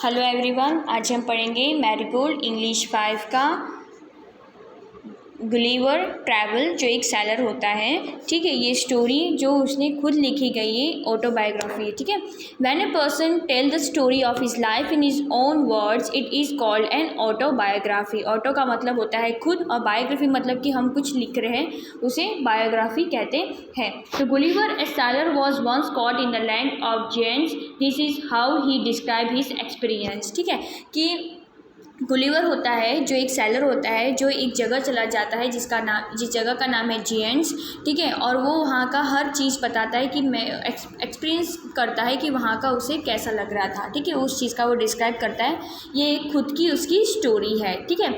Hello everyone, आज हम पढ़ेंगे मैरीगोल्ड इंग्लिश 5 का गुलिवर ट्रैवल, जो एक सेलर होता है। ठीक है, ये स्टोरी जो उसने खुद लिखी गई है, ऑटोबायोग्राफी है। ठीक है, when a person tell the story of his life in his own words it is called an autobiography. Auto का मतलब होता है खुद, और बायोग्राफी मतलब कि हम कुछ लिख रहे हैं, उसे बायोग्राफी कहते हैं। तो Gulliver a sailor was once caught in the land of giants, this is how he describe his experience. ठीक है, कि गुलिवर होता है जो एक सेलर होता है, जो एक जगह चला जाता है जिस जगह का नाम है जियंट्स। ठीक है, और वो वहाँ का हर चीज़ बताता है कि मैं एक्सपीरियंस करता है कि वहाँ का उसे कैसा लग रहा था। ठीक है, उस चीज़ का वो डिस्क्राइब करता है। ये खुद की उसकी स्टोरी है। ठीक है,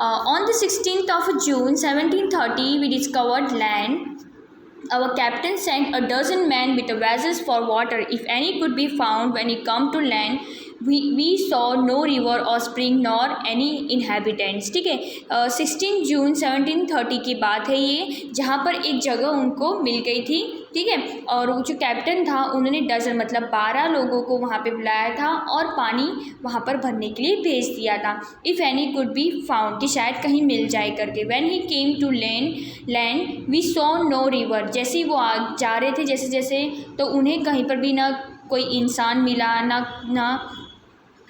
on the 16th of June 1730 we discovered land. Our captain sent a dozen men with vessels for water, if any could be found. When he come to land, we saw no river or spring nor any inhabitants. ठीक है, 16 जून 1730 की बात है ये, जहाँ पर एक जगह उनको मिल गई थी। ठीक है, और वो जो कैप्टन था उन्होंने डजन मतलब 12 लोगों को वहाँ पे बुलाया था और पानी वहाँ पर भरने के लिए भेज दिया था। If any could be found, कि शायद कहीं मिल जाए करके। When he came to land we saw no river, जैसे ही वो जा रहे थे जैसे तो उन्हें कहीं पर भी ना कोई इंसान मिला,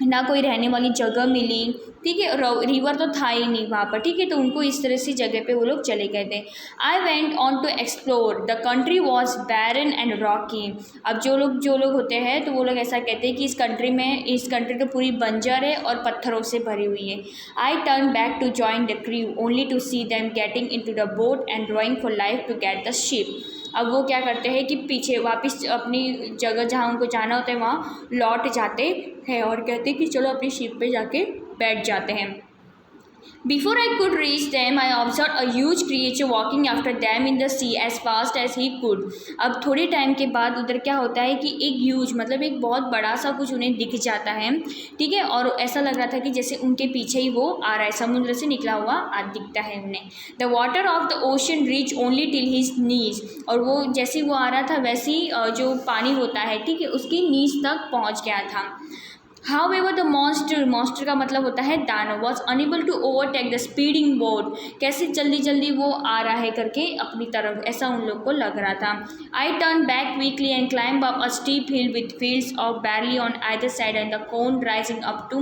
ना कोई रहने वाली जगह मिली। ठीक है, रिवर तो था ही नहीं वहाँ पर। ठीक है, तो उनको इस तरह से जगह पे वो लोग चले गए थे। I went on to explore, the country was barren and rocky. अब जो लोग होते हैं तो वो लोग ऐसा कहते हैं कि इस कंट्री तो पूरी बंजर है और पत्थरों से भरी हुई है। I turn back to join the crew only to see them getting into the boat and drawing for life to get the ship. अब वो क्या करते हैं कि पीछे वापस अपनी जगह जहाँ उनको जाना होता है वहाँ लौट जाते हैं और कहते हैं कि चलो अपनी शिप पे जाके बैठ जाते हैं। Before I could reach them, I observed a huge creature walking after them in the sea as fast as he could. अब थोड़े टाइम के बाद उधर क्या होता है कि एक ह्यूज मतलब एक बहुत बड़ा सा कुछ उन्हें दिख जाता है। ठीक है, और ऐसा लग रहा था कि जैसे उनके पीछे ही वो आ रहा है, समुद्र से निकला हुआ दिखता है उन्हें। The water of the ocean reach only till his knees, और वो जैसे वो आ रहा था वैसे ही जो पानी होता है, ठीक है, उसकी नीज तक पहुँच गया था। However, the monster का मतलब होता है दानव, was unable to overtake the speeding boat, कैसे जल्दी वो आ रहा है करके अपनी तरफ, ऐसा उन लोग को लग रहा था। I turned back quickly and climbed up a steep hill with fields of barley on either side and the corn rising up to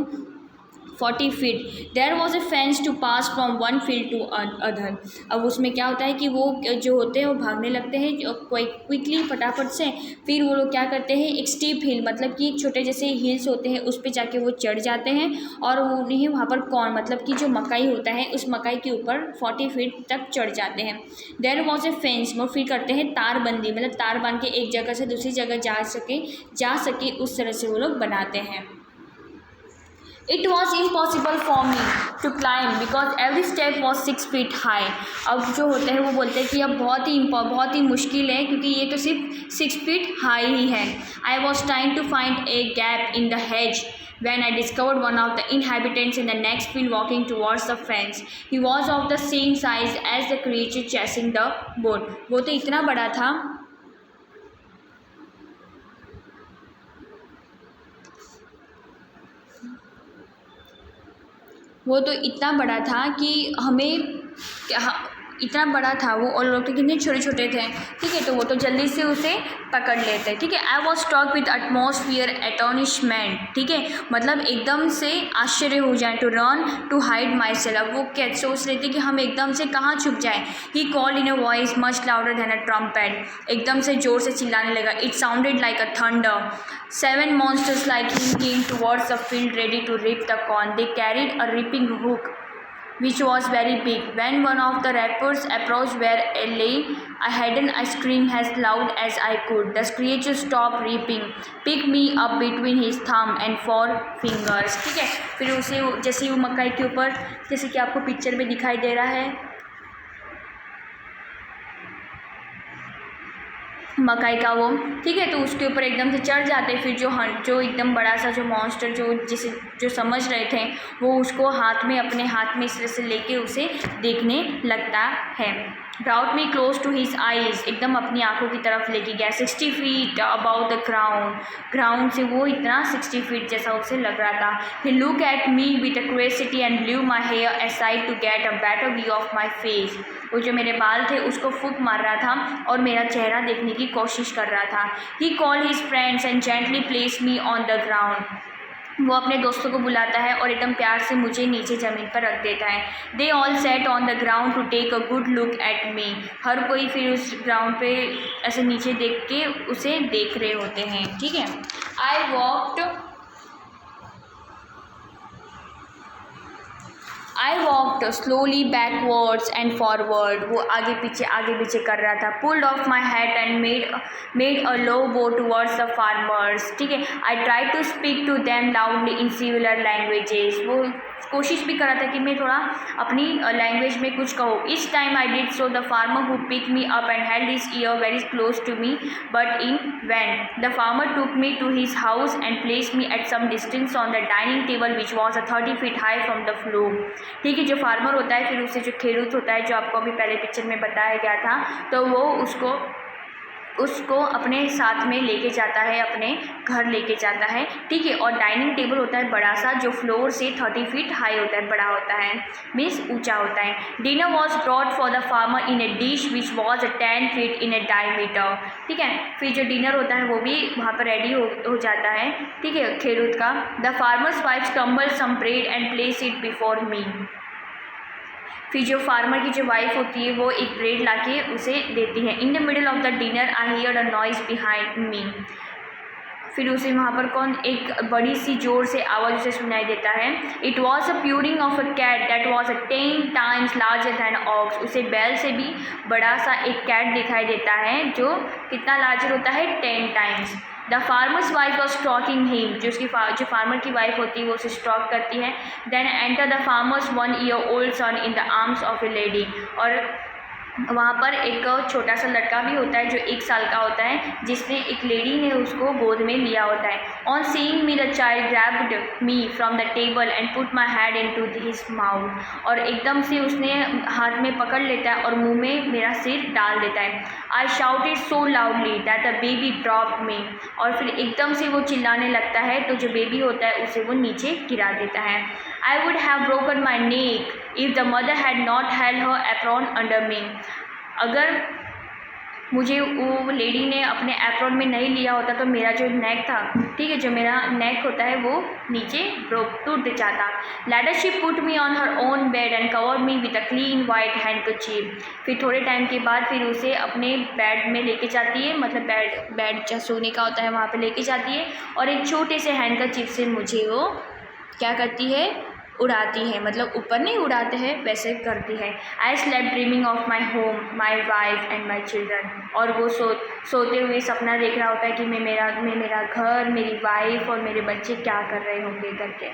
40 feet. There was a fence to pass from one field to other. अब उसमें क्या होता है कि वो जो होते हैं वो भागने लगते हैं क्विकली फटाफट से। फिर वो लोग क्या करते हैं, एक स्टीप हिल मतलब कि एक छोटे जैसे हिल्स होते हैं उस पर जाके वो चढ़ जाते हैं और उन्हें वहाँ पर कॉर्न मतलब कि जो मकई होता है उस मकई के ऊपर 40 फीट तक चढ़ जाते हैं। देयर वॉज ए फेंस, वो फिर करते हैं तारबंदी, मतलब तार बांध के एक जगह से दूसरी जगह जा सके उस तरह से वो लोग बनाते हैं। It was impossible for me to climb because every step was 6 feet high. अब जो होते हैं वो बोलते हैं कि अब बहुत ही मुश्किल है क्योंकि ये तो सिर्फ 6 feet high ही है। I was trying to find a gap in the hedge when I discovered one of the inhabitants in the next field walking towards the fence. He was of the same size as the creature chasing the boat. वो तो इतना बड़ा था, कि हमें इतना बड़ा था वो, और लोग तो कितने छोटे छोटे थे। ठीक है, तो वो तो जल्दी से उसे पकड़ लेते। ठीक है, I was struck with atmosphere astonishment. ठीक है, मतलब एकदम से आश्चर्य हो जाए, to run to hide myself. अब वो क्या सोच रहे थे कि हम एकदम से कहाँ छुप जाए। He called in a voice much louder than a trumpet, एकदम से जोर से चिल्लाने लगा। It sounded like a thunder. 7 monsters like him came towards the field ready to rip the corn. They carried a ripping hook which was very big. When one of the rappers approached where I lay, I hidden I screamed as loud as I could. The creature stopped reaping, picked me up between his thumb and 4 fingers. ठीक है, फिर उसे जैसे वो मकई के ऊपर, जैसे कि आपको पिक्चर में दिखाई दे रहा है मकई का वो, ठीक है, तो उसके ऊपर एकदम से चढ़ जाते। फिर जो एकदम बड़ा सा जो मॉन्स्टर जो समझ रहे थे वो उसको अपने हाथ में इस तरह से लेके उसे देखने लगता है। Brought me close to his eyes, एकदम अपनी आंखों की तरफ लेके गया। 60 फीट अबाउट द ग्राउंड से वो इतना 60 फीट जैसा उसे लग रहा था। He look at me with a curiosity and blew my hair aside to get a better view of my face. वो जो मेरे बाल थे उसको फूंक मार रहा था और मेरा चेहरा देखने की कोशिश कर रहा था। He called his friends and gently place me on the ground, वो अपने दोस्तों को बुलाता है और एकदम प्यार से मुझे नीचे ज़मीन पर रख देता है। They all set on the ground to take a good look at me, हर कोई फिर उस ग्राउंड पे ऐसे नीचे देख के उसे देख रहे होते हैं, ठीक है। I walked slowly backwards and forward, वो आगे पीछे कर रहा था। Pulled off my hat and made a low bow towards the farmers, ठीक है। I try to speak to them loudly in similar languages, वो कोशिश भी कर रहा था कि मैं थोड़ा अपनी लैंग्वेज में कुछ कहूँ। Each time I did so the farmer who pick me up and held his ear very close to me but in vain. The farmer took me to his house and place me at some distance on the dining table which was a 30 feet high from the floor, ठीक है। जो farmer होता है फिर उससे जो खेडूत होता है, जो आपको अभी पहले पिक्चर में बताया गया था, तो वो उसको अपने साथ में लेके जाता है, अपने घर लेके जाता है, ठीक है। और डाइनिंग टेबल होता है बड़ा सा, जो फ्लोर से 30 फीट हाई होता है, बड़ा होता है, मीन्स ऊंचा होता है। Dinner was brought for the farmer in A dish which was 10 feet in A diameter, ठीक है। फिर जो डिनर होता है वो भी वहाँ पर रेडी हो जाता है, ठीक है, खेडूत का। The farmer's wife crumble some bread and place it before me, फिर जो फार्मर की जो वाइफ होती है वो एक ब्रेड लाके उसे देती है। In the middle of the dinner I hear a noise behind me, फिर उसे वहाँ पर एक बड़ी सी जोर से आवाज़ उसे सुनाई देता है। It was a purring of a cat that was 10 times larger than ox, उसे बैल से भी बड़ा सा एक कैट दिखाई देता है, जो कितना लार्जर होता है, 10 times. The farmer's wife was stalking him, जो फार्मर की वाइफ होती है वो उसे स्टॉक करती है। Then enter the farmer's 1 year old son in the arms of a lady, और वहाँ पर एक छोटा सा लड़का भी होता है जो 1 साल का होता है, जिसने एक लेडी ने उसको गोद में लिया होता है। On seeing me the child grabbed me from the table and put my head into his mouth, और एकदम से उसने हाथ में पकड़ लेता है और मुंह में मेरा सिर डाल देता है। I shouted so loudly that the baby drop me, और फिर एकदम से वो चिल्लाने लगता है, तो जो बेबी होता है उसे वो नीचे गिरा देता है। I would have broken my neck if the mother had not held her apron under मी, अगर मुझे वो लेडी ने अपने एप्रॉन में नहीं लिया होता तो मेरा जो नेक था, ठीक है, जो मेरा नेक होता है वो नीचे टूट जाता। Later she put me on her own bed and cover me with a clean white handkerchief, फिर थोड़े टाइम के बाद फिर उसे अपने बेड में लेके जाती है, मतलब बेड जहाँ सोने का होता है वहाँ पे लेके जाती है, और एक छोटे से हैंडकरचीफ से मुझे वो क्या करती है, उड़ाती है, मतलब ऊपर नहीं उड़ाते हैं वैसे करती है। I slept dreaming of my home, my wife and my children, और वो सोते हुए सपना देख रहा होता है कि मैं मेरा घर, मेरी वाइफ और मेरे बच्चे क्या कर रहे होंगे करके।